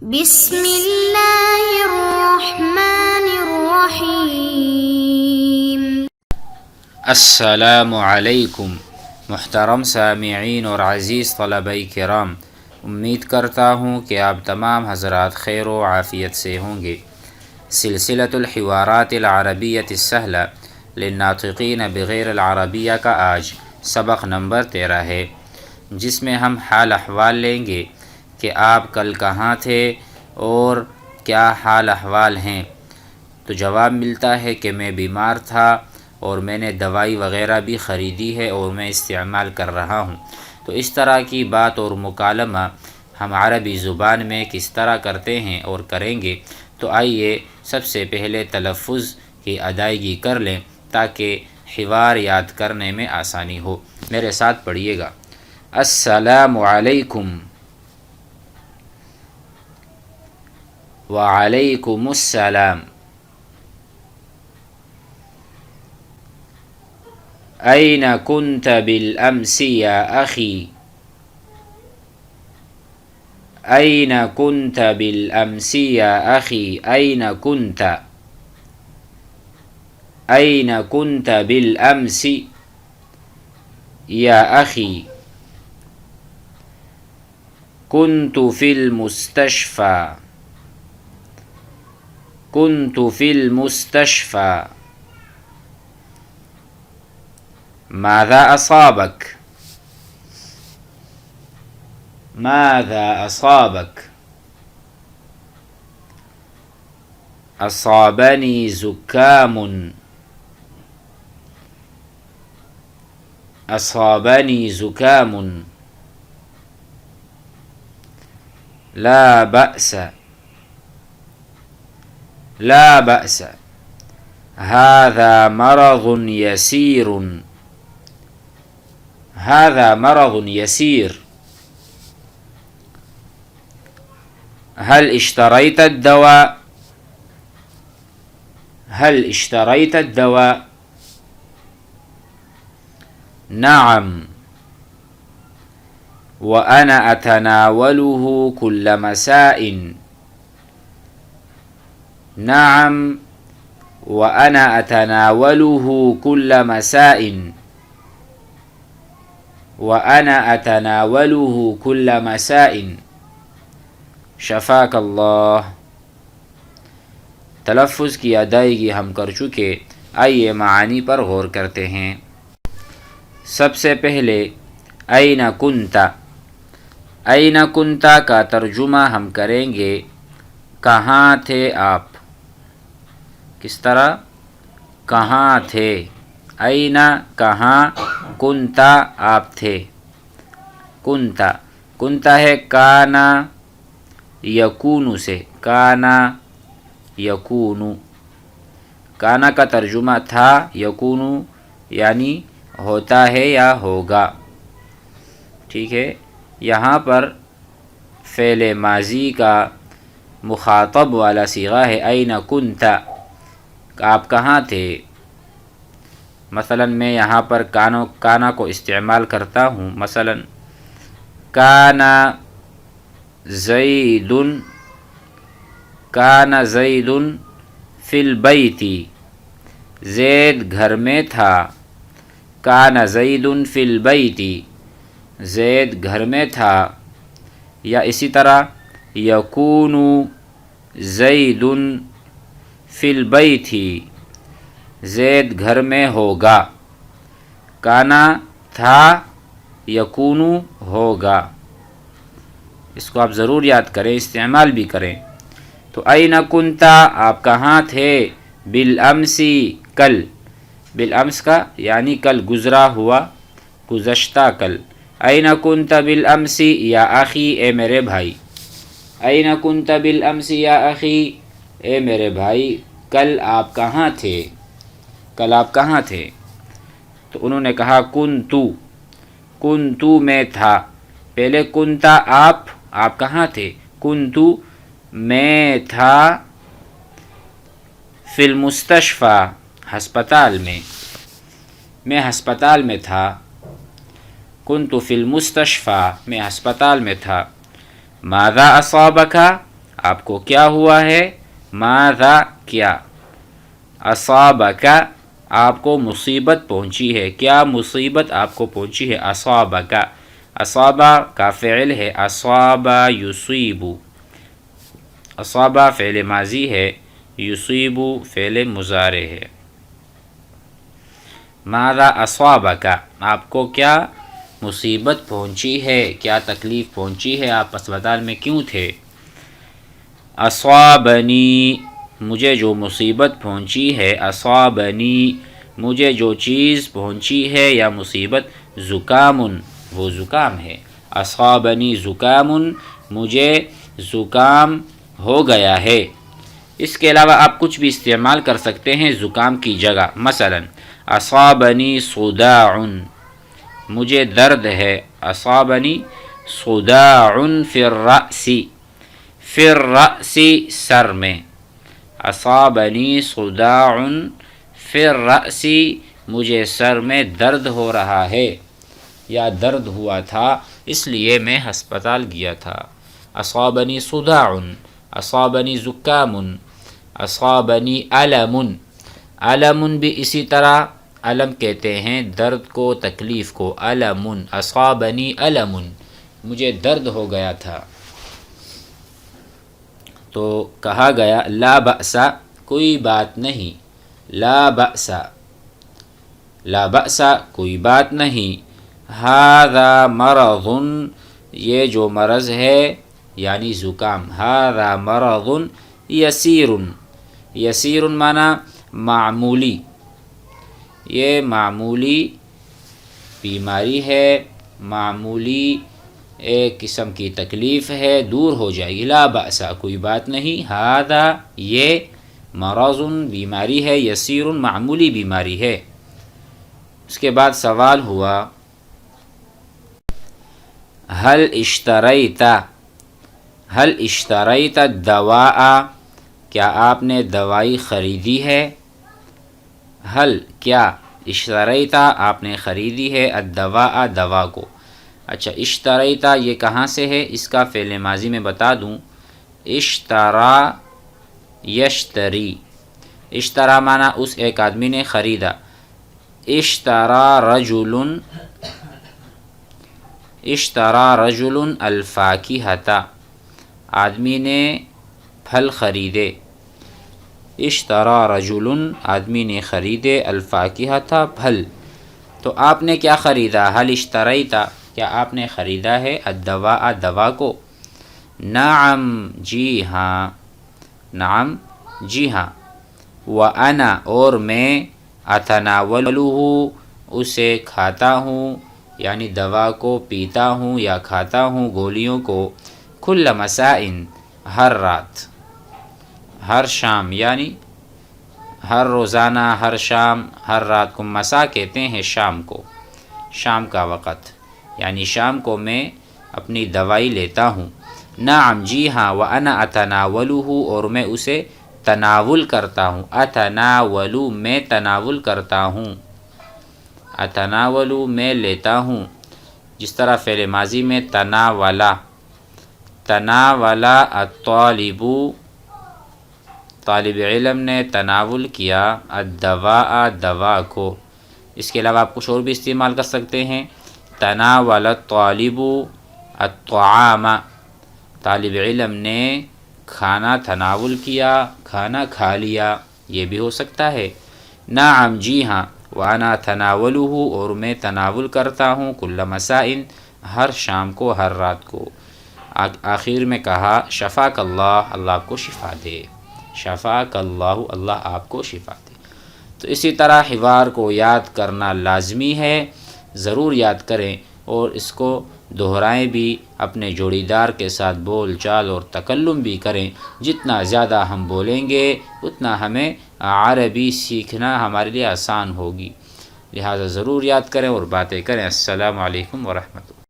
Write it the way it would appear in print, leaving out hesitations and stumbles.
بسم اللہ الرحمن الرحیم۔ السلام علیکم محترم سامعین اور عزیز طلبہ کرام، امید کرتا ہوں کہ آپ تمام حضرات خیر و عافیت سے ہوں گے۔ سلسلۃ الحوارات العربیۃ السہلہ للناطقین بغیر العربیہ کا آج سبق نمبر 13 ہے، جس میں ہم حال احوال لیں گے کہ آپ کل کہاں تھے اور کیا حال احوال ہیں۔ تو جواب ملتا ہے کہ میں بیمار تھا اور میں نے دوائی وغیرہ بھی خریدی ہے اور میں استعمال کر رہا ہوں۔ تو اس طرح کی بات اور مکالمہ ہم عربی زبان میں کس طرح کرتے ہیں اور کریں گے، تو آئیے سب سے پہلے تلفظ کی ادائیگی کر لیں تاکہ حوار یاد کرنے میں آسانی ہو۔ میرے ساتھ پڑھیے گا۔ السلام علیکم، وعلیکم السلام، أين كنت بالأمس يا أخي؟ أين كنت بالأمس يا أخي؟ أين كنت؟ أين كنت بالأمس يا أخي؟ كنت في المستشفى، كنت في المستشفى. ماذا أصابك؟ ماذا أصابك؟ أصابني زكام، أصابني زكام. لا بأس، لا بأس، هذا مرض يسير، هذا مرض يسير. هل اشتريت الدواء؟ هل اشتريت الدواء؟ نعم، وأنا أتناوله كل مساء. نعم، وأنا أتناوله كل مساء، وأنا أتناوله كل مساء. شفاک اللہ۔ تلفظ کی ادائیگی ہم کر چکے، آئیے معانی پر غور کرتے ہیں۔ سب سے پہلے أين كنت، أين كنت کا ترجمہ ہم کریں گے کہاں تھے آپ۔ کس طرح؟ کہاں تھے، أين کہاں، كنت آپ تھے، كنت، كنت ہے کانا یکون سے، کانا یکون، کانا کا ترجمہ تھا، یکون یعنی ہوتا ہے یا ہوگا۔ ٹھیک ہے، یہاں پر فعل ماضی کا مخاطب والا صیغہ ہے أين كنت، آپ کہاں تھے۔ مثلا میں یہاں پر کانا کو استعمال کرتا ہوں، مثلا کانا زید، کانا زید فی البیت، زید گھر میں تھا، کانا زید فی البیت، زید گھر میں تھا۔ یا اسی طرح یکون زید فی البیت، زید گھر میں ہوگا، کانا تھا، یکون ہوگا۔ اس کو آپ ضرور یاد کریں، استعمال بھی کریں۔ تو أين كنت آپ کہاں تھے، بالأمس کل، بالأمس کا یعنی کل گزرا ہوا، گزشتہ کل۔ أين كنت بالأمس یا أخي، اے میرے بھائی۔ أين كنت بالأمس یا أخي، اے میرے بھائی کل آپ کہاں تھے، کل آپ کہاں تھے۔ تو انہوں نے کہا کنتو، کنتو میں تھا، پہلے کنتا آپ کہاں تھے، کنتو میں تھا، فی المستشفى ہسپتال میں، میں ہسپتال میں تھا، کنت فی المستشفى میں ہسپتال میں تھا۔ ماذا اصابک، آپ کو کیا ہوا ہے، ماذا کیا، اصابک آپ کو مصیبت پہنچی ہے، کیا مصیبت آپ کو پہنچی ہے، اصابک، اصابہ کا فعل ہے اصاب یصیب، اصابہ فعل ماضی ہے، یصیب فعل مضارع ہے۔ ماذا اصابک آپ کو کیا مصیبت پہنچی ہے، کیا تکلیف پہنچی ہے، آپ اسپتال میں کیوں تھے۔ اصابنی مجھے جو مصیبت پہنچی ہے، اصابنی مجھے جو چیز پہنچی ہے یا مصیبت، زکام وہ زکام ہے، اصابنی زکام مجھے زکام ہو گیا ہے۔ اس کے علاوہ آپ کچھ بھی استعمال کر سکتے ہیں زکام کی جگہ، مثلا اصابنی صداع مجھے درد ہے، اصابنی صداع فی الرأس، فی الرأس سر میں، اصابنی صداع فی الرأس مجھے سر میں درد ہو رہا ہے یا درد ہوا تھا اس لیے میں ہسپتال گیا تھا۔ اصابنی صداع، اصابنی زکام، اصابنی علم، علم بھی اسی طرح علم کہتے ہیں درد کو، تکلیف کو، علم، اصابنی علم مجھے درد ہو گیا تھا۔ تو کہا گیا لا بأس کوئی بات نہیں، لا بأس، لا بأس کوئی بات نہیں، ھذا مرض یہ جو مرض ہے یعنی زکام، ھذا مرض یسیر، یسیر معنی معمولی، یہ معمولی بیماری ہے، معمولی ایک قسم کی تکلیف ہے، دور ہو جائے گی، لا بأس کوئی بات نہیں، ھذا یہ مرض بیماری ہے، یسیر معمولی بیماری ہے۔ اس کے بعد سوال ہوا هل اشتریت، هل اشتریت الدواء کیا آپ نے دوائی خریدی ہے، هل کیا، اشتریت آپ نے خریدی ہے، الدواء دوا کو۔ اچھا اشتریت یہ کہاں سے ہے، اس کا فعل ماضی میں بتا دوں، اشترا یشتری، اشترا معنی اس ایک آدمی نے خریدا، اشترا رجل، اشترا رجل الفاکہۃ آدمی نے پھل خریدے، اشترا رجل آدمی نے خریدے، الفاکہۃ پھل، تو آپ نے کیا خریدا، هل اشتریت کیا آپ نے خریدا ہے، الدواء دوا کو، نعم جی ہاں، نعم جی ہاں، وَأَنَا اور میں، أَتَنَاوَلُهُ اسے کھاتا ہوں یعنی دوا کو پیتا ہوں یا کھاتا ہوں گولیوں کو، كُلَّ مَسَاءٍ ہر رات، ہر شام یعنی ہر روزانہ، ہر شام، ہر رات کو، مساء کہتے ہیں شام کو، شام کا وقت، یعنی شام کو میں اپنی دوائی لیتا ہوں، نعم جی ہاں، وَأَنَا أَتَنَاوَلُهُ اور میں اسے تناول کرتا ہوں، اتناول میں تناول کرتا ہوں، اتناول میں لیتا ہوں، جس طرح فعل ماضی میں تناولا، تناولا الطالب طالب علم نے تناول کیا، الدواء دوا کو۔ اس کے علاوہ آپ کچھ اور بھی استعمال کر سکتے ہیں، تناول الطالب الطعام طالب علم نے کھانا تناول کیا، کھانا کھا لیا، یہ بھی ہو سکتا ہے، نعم جی ہاں، وانا تناولہ اور میں تناول کرتا ہوں، کل مساء ہر شام کو، ہر رات کو۔ آخر میں کہا شفاک اللہ، اللہ آپ کو شفا دے، شفاک اللہ، اللہ آپ کو شفا دے۔ تو اسی طرح حوار کو یاد کرنا لازمی ہے، ضرور یاد کریں اور اس کو دہرائیں بھی، اپنے جوڑی دار کے ساتھ بول چال اور تکلم بھی کریں، جتنا زیادہ ہم بولیں گے اتنا ہمیں عربی سیکھنا ہمارے لیے آسان ہوگی، لہٰذا ضرور یاد کریں اور باتیں کریں۔ السلام علیکم ورحمۃ اللہ۔